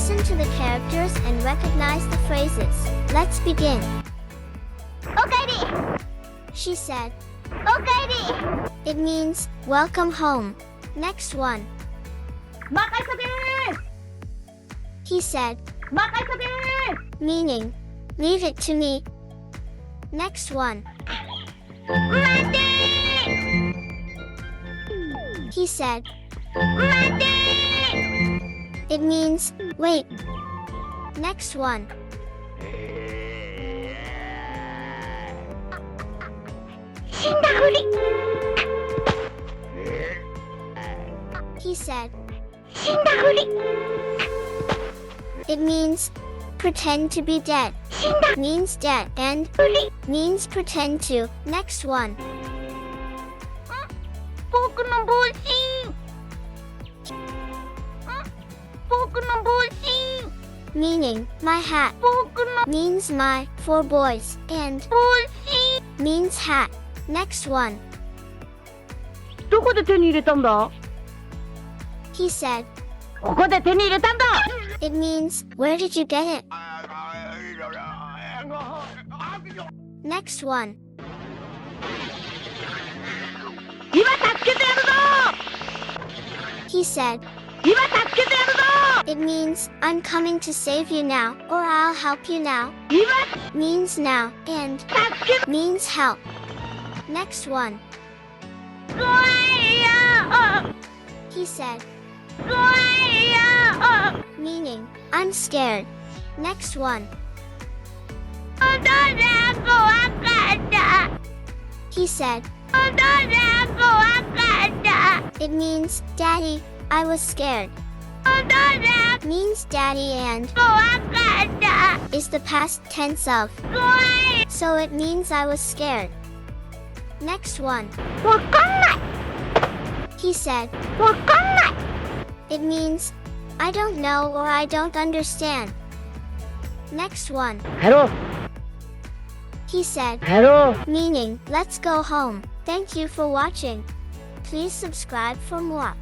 Listen to the characters and recognize the phrases. Let's begin. おかえり She said. おかえり It means welcome home. Next one. 任せとけ He said. 任せとけ Meaning, leave it to me. Next one. 待て He said. 待て It means wait. Next one. 死んだふり He said. 死んだふり It means pretend to be dead. 死んだ Means dead and ふり means pretend to. Next one. 僕の帽子僕の帽子 Meaning my hat. 僕の Means my for boys and 帽子 means hat. Next one. どこで手に入れたんだ He said. ここで手に入れたんだ It means where did you get it? Next one. 今助けてやるぞ He said. 今助けてやるぞ It means I'm coming to save you now or I'll help you now. 今 Means now and 助け means help. Next one. 怖いよ He said. 怖いよ Meaning I'm scared. Next one. お父さん怖かった He said. お父さん怖かった It means daddy, I was scared. お父さん Means daddy and 怖かった is the past tense of. 怖い So it means I was scared. Next one. わかんない He said. わかんない It means I don't know or I don't understand. Next one. 帰ろう He said. 帰ろう Meaning let's go home. Thank you for watching. Please subscribe for more.